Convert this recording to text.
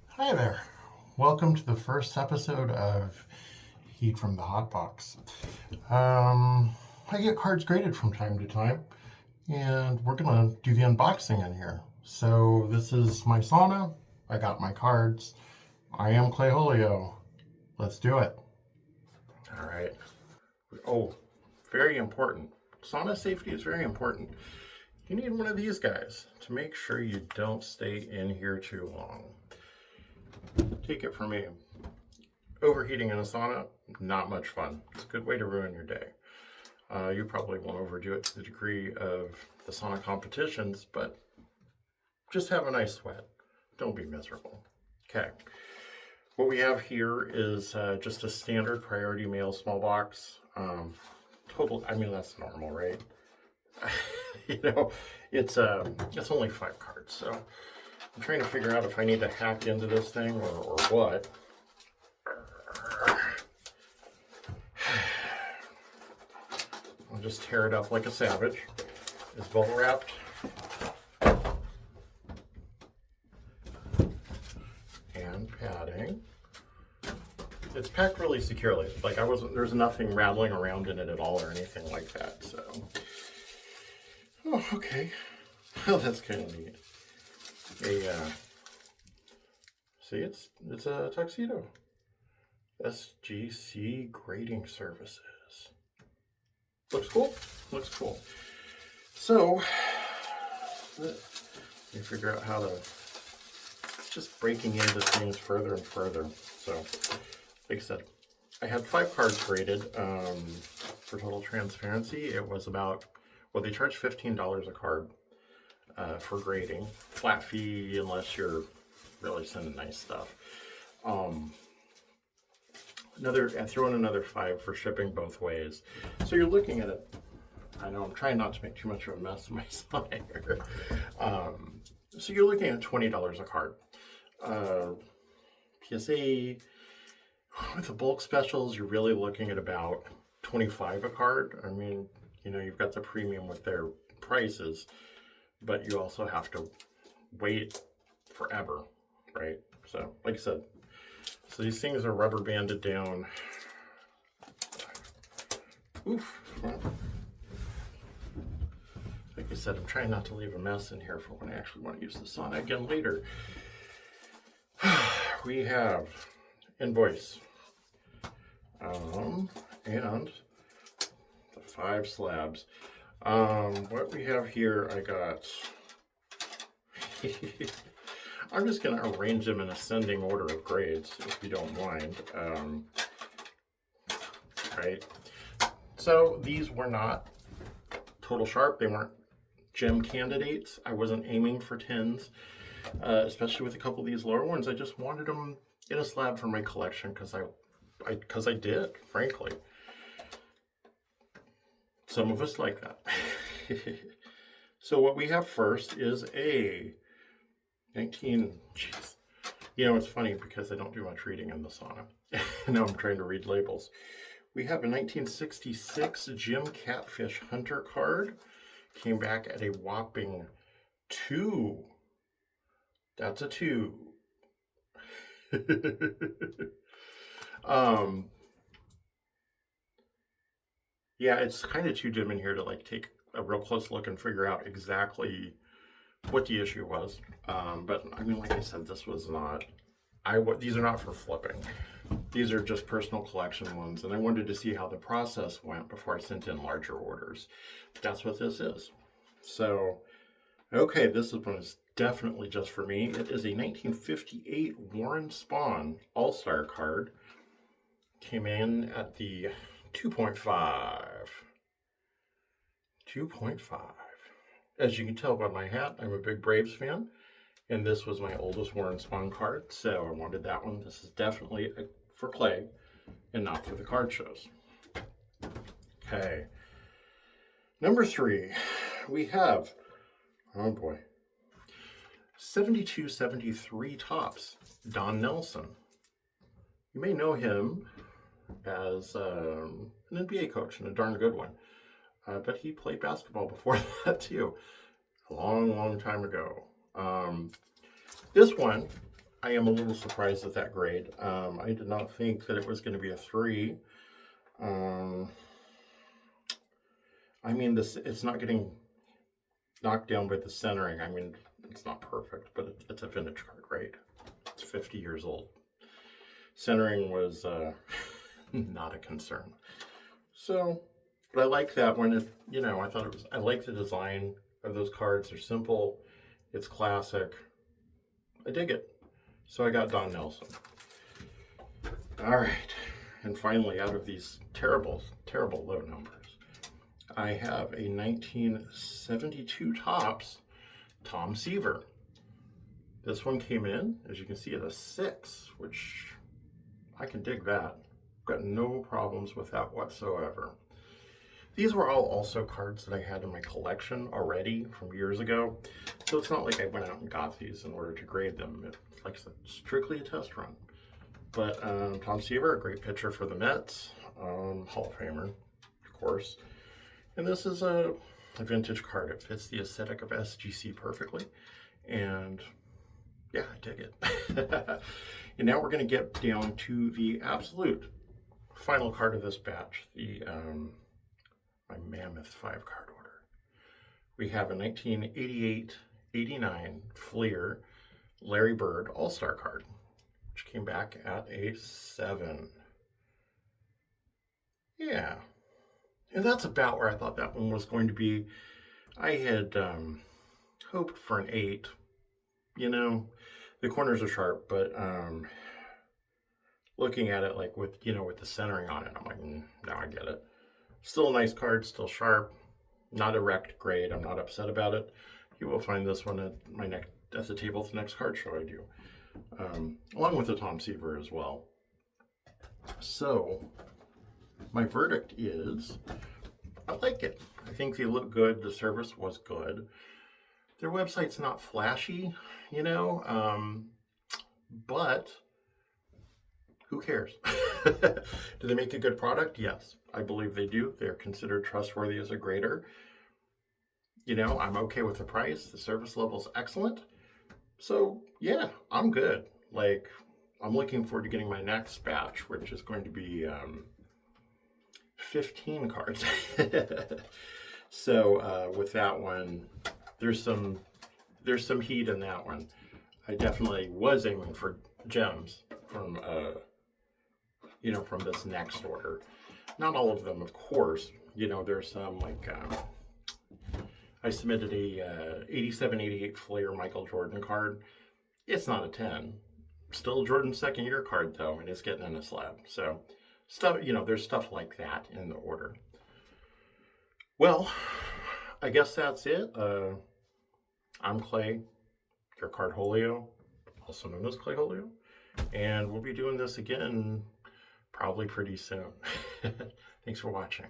Hi there. Welcome to the first episode of Heat from the Hot Box. I get cards graded from time to time, and we're gonna do the unboxing in here. So this is my sauna. I got my cards. I am Clay Holio. Let's do it. All right. Oh, very important. Sauna safety is very important. You need one of these guys to make sure you don't stay in here too long. Take it from me. Overheating in a sauna, not much fun. It's a good way to ruin your day. You probably won't overdo it to the degree of the sauna competitions, but just have a nice sweat. Don't be miserable. Okay. What we have here is just a standard priority mail small box. That's normal, right? It's only 5 cards, so I'm trying to figure out if I need to hack into this thing or what. I'll just tear it up like a savage. It's bubble wrapped. And padding. It's packed really securely. There's nothing rattling around in it at all or anything like that, so. Oh, okay. Oh, that's kind of neat. See, it's a tuxedo. SGC Grading Services. Looks cool. Looks cool. So, let me figure out how to just breaking into things further and further. So, like I said, I had 5 cards graded. For total transparency, it was they charge $15 a card for grading. Flat fee unless you're really sending nice stuff. I threw in another 5 for shipping both ways. So you're looking at it. I know I'm trying not to make too much of a mess of my slide here. So you're looking at $20 a card. PSA with the bulk specials, you're really looking at about $25 a card. I mean, you've got the premium with their prices, but you also have to wait forever, right? So, like I said, these things are rubber banded down. Oof. Like I said, I'm trying not to leave a mess in here for when I actually want to use the sauna again later. We have invoice. And the 5 slabs. What we have here, I got. I'm just going to arrange them in ascending order of grades, if you don't mind. Right. So these were not total sharp. They weren't gem candidates. I wasn't aiming for 10s, especially with a couple of these lower ones. I just wanted them in a slab for my collection because I did, frankly. Some of us like that. So what we have first is a 19. Jeez. It's funny because I don't do much reading in the sauna. Now I'm trying to read labels. We have a 1966 Jim Catfish Hunter card. Came back at a whopping 2. That's a 2. Yeah, it's kind of too dim in here to take a real close look and figure out exactly what the issue was. But I mean, like I said, this was not. These are not for flipping. These are just personal collection ones, and I wanted to see how the process went before I sent in larger orders. That's what this is. So, okay, this one is definitely just for me. It is a 1958 Warren Spahn All-Star card. Came in at the 2.5. 2.5. As you can tell by my hat, I'm a big Braves fan, and this was my oldest Warren Spahn card, so I wanted that one. This is definitely for Clay and not for the card shows. Okay. Number 3, we have, oh boy, 72-73 Topps, Don Nelson. You may know him as an NBA coach and a darn good one. But he played basketball before that too, a long, long time ago. This one, I am a little surprised at that grade. I did not think that it was going to be a 3. I mean, it's not getting knocked down by the centering. I mean, it's not perfect, but it's a vintage card, right? It's 50 years old. Centering was not a concern. So, but I like that one. I like the design of those cards. They're simple. It's classic. I dig it. So I got Don Nelson. All right. And finally, out of these terrible, terrible low numbers, I have a 1972 Topps Tom Seaver. This one came in, as you can see, at a 6, which I can dig that. Got no problems with that whatsoever. These were all also cards that I had in my collection already from years ago. So it's not like I went out and got these in order to grade them. It's like I said, strictly a test run. But Tom Seaver, a great pitcher for the Mets, Hall of Famer, of course. And this is a vintage card. It fits the aesthetic of SGC perfectly. And yeah, I dig it. And now we're going to get down to the absolute final card of this batch, the my mammoth 5-card order. We have a 1988-89 Fleer Larry Bird All-Star card, which came back at a 7. Yeah. And that's about where I thought that one was going to be. I had hoped for an 8. You know, the corners are sharp, but looking at it like with the centering on it, I'm like, now I get it. Still a nice card, still sharp, not a wrecked grade. I'm not upset about it. You will find this one at the table at the next card show I do, along with the Tom Seaver as well. So my verdict is, I like it. I think they look good. The service was good. Their website's not flashy, but who cares? Do they make a good product? Yes, I believe they do. They're considered trustworthy as a grader. I'm okay with the price. The service level is excellent. So yeah, I'm good. Like, I'm looking forward to getting my next batch, which is going to be 15 cards. So with that one, there's some heat in that one. I definitely was aiming for gems from from this next order. Not all of them, of course. There's some like I submitted a 87-88 Flair Michael Jordan card. It's not a 10. Still Jordan's second year card though, and it's getting in a slab. So stuff, there's stuff like that in the order. Well, I guess that's it. I'm Clay, your Cardholio, also known as Clayholio, and we'll be doing this again probably pretty soon. Thanks for watching.